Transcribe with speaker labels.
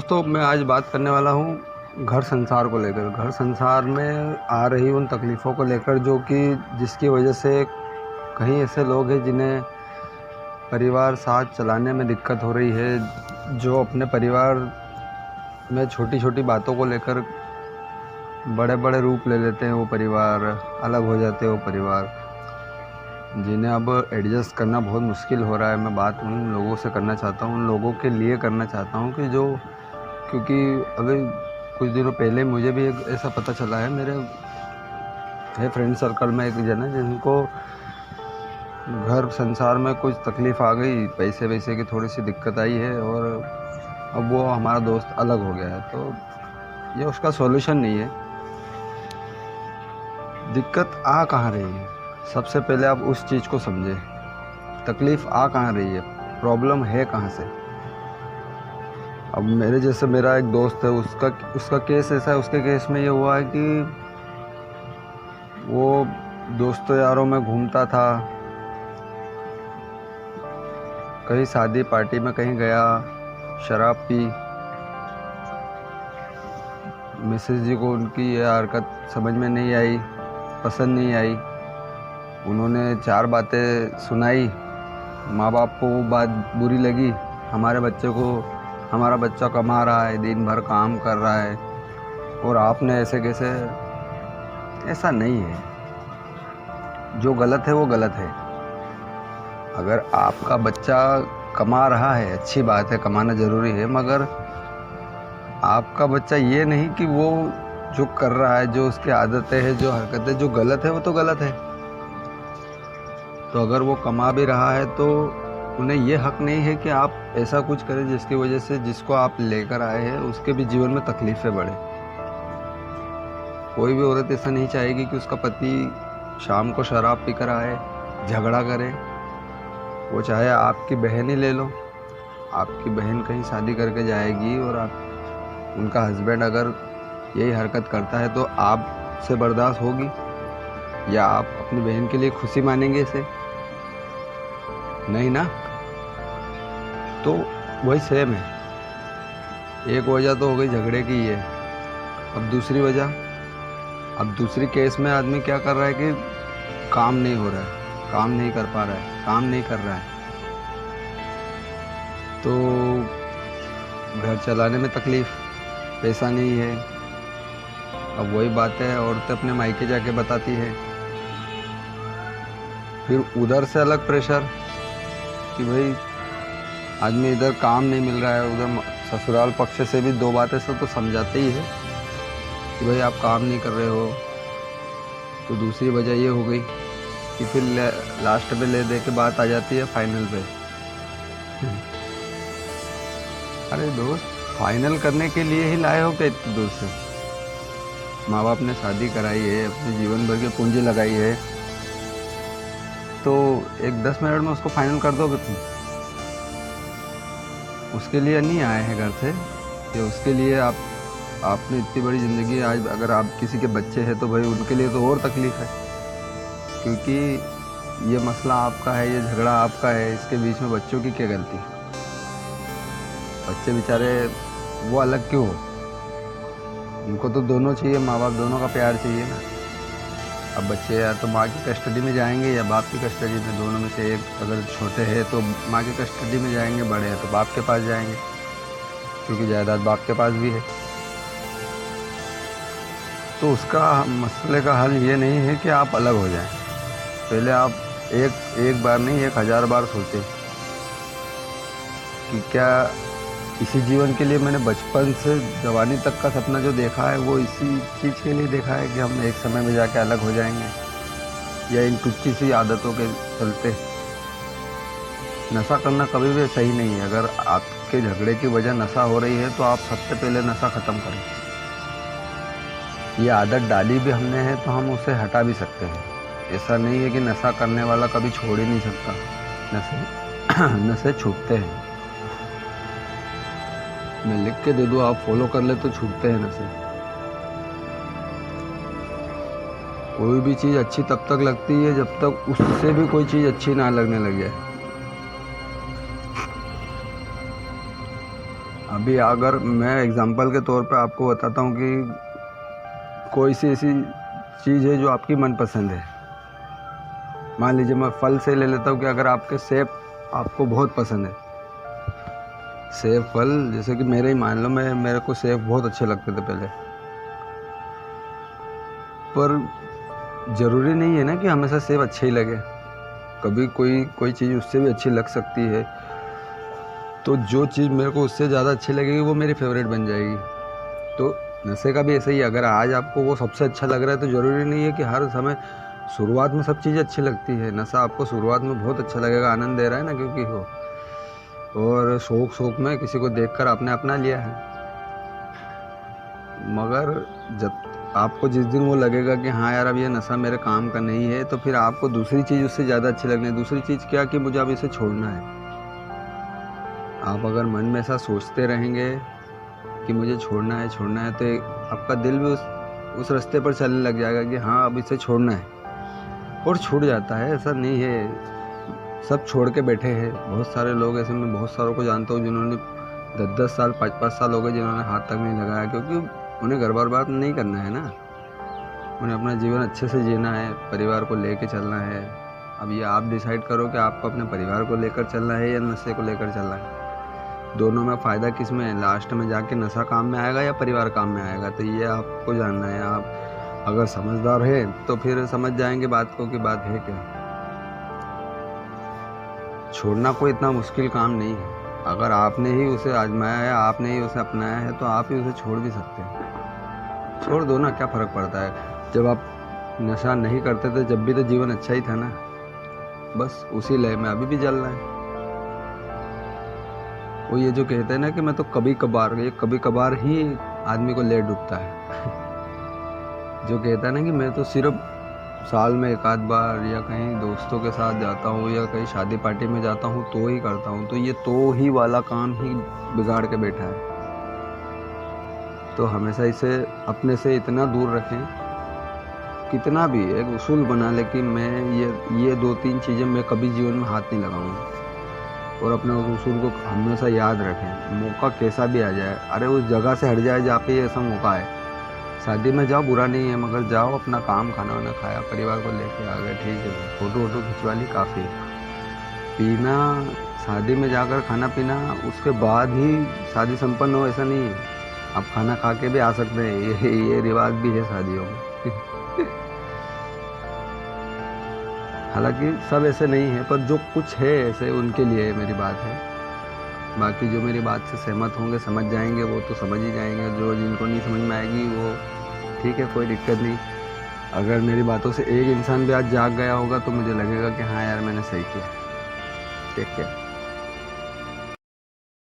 Speaker 1: दोस्तों, मैं आज बात करने वाला हूँ घर संसार को लेकर। घर संसार में आ रही उन तकलीफ़ों को लेकर जो कि जिसकी वजह से कहीं ऐसे लोग हैं जिन्हें परिवार साथ चलाने में दिक्कत हो रही है, जो अपने परिवार में छोटी छोटी बातों को लेकर बड़े बड़े रूप ले लेते हैं। वो परिवार अलग हो जाते हैं। वो परिवार जिन्हें अब एडजस्ट करना बहुत मुश्किल हो रहा है। मैं बात उन लोगों से करना चाहता हूँ, उन लोगों के लिए करना चाहता हूँ कि क्योंकि अभी कुछ दिनों पहले मुझे भी एक ऐसा पता चला है। मेरे फ्रेंड सर्कल में एक जन है जिनको घर संसार में कुछ तकलीफ़ आ गई, पैसे वैसे की थोड़ी सी दिक्कत आई है और अब वो हमारा दोस्त अलग हो गया है। तो ये उसका सॉल्यूशन नहीं है। दिक्कत आ कहाँ रही है, सबसे पहले आप उस चीज़ को समझें। तकलीफ़ आ कहाँ रही है, प्रॉब्लम है कहाँ से। अब मेरे जैसे मेरा एक दोस्त है, उसका केस ऐसा है। उसके केस में ये हुआ है कि वो दोस्तों यारों में घूमता था, कहीं शादी पार्टी में कहीं गया, शराब पी। मिसेस जी को उनकी ये हरकत समझ में नहीं आई, पसंद नहीं आई। उन्होंने 4 बातें सुनाई। माँ बाप को वो बात बुरी लगी। हमारा बच्चा कमा रहा है, दिन भर काम कर रहा है और आपने ऐसे कैसे। ऐसा नहीं है। जो गलत है वो गलत है। अगर आपका बच्चा कमा रहा है, अच्छी बात है, कमाना ज़रूरी है, मगर आपका बच्चा ये नहीं कि वो जो कर रहा है, जो उसकी आदतें हैं, जो हरकतें जो गलत है, वो तो गलत है। तो अगर वो कमा भी रहा है तो उन्हें ये हक नहीं है कि आप ऐसा कुछ करें जिसकी वजह से जिसको आप लेकर आए हैं उसके भी जीवन में तकलीफ़ें बढ़े। कोई भी औरत ऐसा नहीं चाहेगी कि उसका पति शाम को शराब पीकर आए, झगड़ा करे। वो चाहे आपकी बहन ही ले लो। आपकी बहन कहीं शादी करके जाएगी और उनका हस्बैंड अगर यही हरकत करता है तो आपसे बर्दाश्त होगी या आप अपनी बहन के लिए खुशी मानेंगे इसे? नहीं ना। तो वही सेम है। एक वजह तो हो गई झगड़े की है। अब दूसरी केस में आदमी क्या कर रहा है कि काम नहीं हो रहा है, काम नहीं कर पा रहा है, काम नहीं कर रहा है, तो घर चलाने में तकलीफ़, पैसा नहीं है। अब वही बात है, औरतें अपने मायके जाके बताती है। फिर उधर से अलग प्रेशर कि भाई आदमी इधर काम नहीं मिल रहा है, उधर ससुराल पक्ष से भी 2 बातें से तो समझाते ही है कि भाई आप काम नहीं कर रहे हो। तो दूसरी वजह ये हो गई कि फिर लास्ट पे ले दे के बात आ जाती है फाइनल पे। अरे दोस्त, फाइनल करने के लिए ही लाए हो क्या इतनी दूर से? माँ बाप ने शादी कराई है, अपने जीवन भर की पूंजी लगाई है, तो एक 10 मिनट में उसको फाइनल कर दोगे तुम? उसके लिए नहीं आए हैं घर से कि उसके लिए आपने इतनी बड़ी ज़िंदगी। आज अगर आप किसी के बच्चे हैं तो भाई उनके लिए तो और तकलीफ़ है, क्योंकि ये मसला आपका है, ये झगड़ा आपका है। इसके बीच में बच्चों की क्या गलती? बच्चे बेचारे वो अलग क्यों हो? उनको तो दोनों चाहिए, माँ बाप दोनों का प्यार चाहिए ना। अब बच्चे या तो माँ की कस्टडी में जाएंगे या बाप की कस्टडी में, दोनों में से एक। अगर छोटे हैं तो माँ की कस्टडी में जाएंगे, बड़े हैं तो बाप के पास जाएंगे, क्योंकि जायदाद बाप के पास भी है। तो उसका मसले का हल ये नहीं है कि आप अलग हो जाएं। पहले आप एक बार नहीं, 1000 बार सोचें कि क्या इसी जीवन के लिए मैंने बचपन से जवानी तक का सपना जो देखा है वो इसी चीज़ के लिए देखा है कि हम एक समय में जाके अलग हो जाएंगे, या इन टुच्ची सी आदतों के चलते। नशा करना कभी भी सही नहीं है। अगर आपके झगड़े की वजह नशा हो रही है तो आप सबसे पहले नशा ख़त्म करें। ये आदत डाली भी हमने है तो हम उसे हटा भी सकते हैं। ऐसा नहीं है कि नशा करने वाला कभी छोड़ ही नहीं सकता। नशे छूटते हैं। मैं लिख के दे दूँ, आप फॉलो कर ले तो छूटते हैं नशे। कोई भी चीज़ अच्छी तब तक लगती है जब तक उससे भी कोई चीज़ अच्छी ना लगने लग जाए। अभी अगर मैं एग्ज़ाम्पल के तौर पे आपको बताता हूँ कि कोई सी ऐसी चीज़ है जो आपकी मनपसंद है। मान लीजिए मैं फल से ले लेता हूँ कि अगर आपके सेब आपको बहुत पसंद है, सेब फल, जैसे कि मेरे ही मान लो, मेरे को सेब बहुत अच्छे लगते थे पहले, पर ज़रूरी नहीं है ना कि हमेशा सेब अच्छे ही लगे। कभी कोई चीज़ उससे भी अच्छी लग सकती है, तो जो चीज़ मेरे को उससे ज़्यादा अच्छी लगेगी वो मेरी फेवरेट बन जाएगी। तो नशे का भी ऐसा ही है, अगर आज आपको वो सबसे अच्छा लग रहा है तो ज़रूरी नहीं है कि हर समय शुरुआत में सब चीज़ें अच्छी लगती है। नशा आपको शुरुआत में बहुत अच्छा लगेगा, आनंद दे रहा है ना, क्योंकि हो, और शौक में किसी को देखकर आपने अपना लिया है। मगर जब आपको जिस दिन वो लगेगा कि हाँ यार अब ये नशा मेरे काम का नहीं है, तो फिर आपको दूसरी चीज़ उससे ज़्यादा अच्छी लगनी है। दूसरी चीज़ क्या, कि मुझे अब इसे छोड़ना है। आप अगर मन में ऐसा सोचते रहेंगे कि मुझे छोड़ना है, तो आपका दिल भी उस रास्ते पर चलने लग जाएगा कि हाँ अब इसे छोड़ना है, और छूट जाता है। ऐसा नहीं है सब छोड़ के बैठे हैं, बहुत सारे लोग ऐसे, मैं बहुत सारों को जानता हूँ जिन्होंने 10-10 साल 5-5 साल हो गए जिन्होंने हाथ तक नहीं लगाया, क्योंकि उन्हें घर बर्बाद नहीं करना है ना, उन्हें अपना जीवन अच्छे से जीना है, परिवार को लेकर चलना है। अब ये आप डिसाइड करो कि आपको अपने परिवार को लेकर चलना है या नशे को लेकर चलना है। दोनों में फ़ायदा किस में है, लास्ट में जाके नशा काम में आएगा या परिवार काम में आएगा, तो ये आपको जानना है। आप अगर समझदार है तो फिर समझ जाएंगे बात को कि बात है क्या। छोड़ना कोई इतना मुश्किल काम नहीं है। अगर आपने ही उसे आजमाया है, आपने ही उसे अपनाया है, तो आप ही उसे छोड़ भी सकते हैं। छोड़ दो ना, क्या फ़र्क पड़ता है। जब आप नशा नहीं करते थे जब भी तो जीवन अच्छा ही था ना, बस उसी लय में अभी भी जलना है। वो ये जो कहते हैं ना कि मैं तो कभी कभार, ये कभी कभार ही आदमी को ले डूबता है। जो कहता है ना कि मैं तो सिर्फ साल में एक आध बार या कहीं दोस्तों के साथ जाता हूँ या कहीं शादी पार्टी में जाता हूँ तो ही करता हूँ, तो ये तो ही वाला काम ही बिगाड़ के बैठा है। तो हमेशा इसे अपने से इतना दूर रखें, कितना भी एक उसूल बना ले कि मैं ये 2-3 चीज़ें मैं कभी जीवन में हाथ नहीं लगाऊंगा, और अपने उस उसूल को हमेशा याद रखें। मौका कैसा भी आ जाए, अरे उस जगह से हट जाए जहाँ पे ऐसा मौका है। शादी में जाओ बुरा नहीं है, मगर जाओ अपना काम, खाना वाना खाया, परिवार को लेके आ गए, ठीक है, फ़ोटो वोटो खिंचवा ली, काफ़ी। पीना, शादी में जाकर खाना पीना, उसके बाद ही शादी संपन्न हो ऐसा नहीं है। आप खाना खा के भी आ सकते हैं, ये रिवाज भी है शादियों में। हालांकि सब ऐसे नहीं है, पर जो कुछ है ऐसे उनके लिए मेरी बात है। बाकी जो मेरी बात से सहमत होंगे, समझ जाएंगे, वो तो समझ ही जाएंगे। जो जिनको नहीं समझ में आएगी वो ठीक है, कोई दिक्कत नहीं। अगर मेरी बातों से एक इंसान भी आज जाग गया होगा तो मुझे लगेगा कि हाँ यार मैंने सही किया। Take care.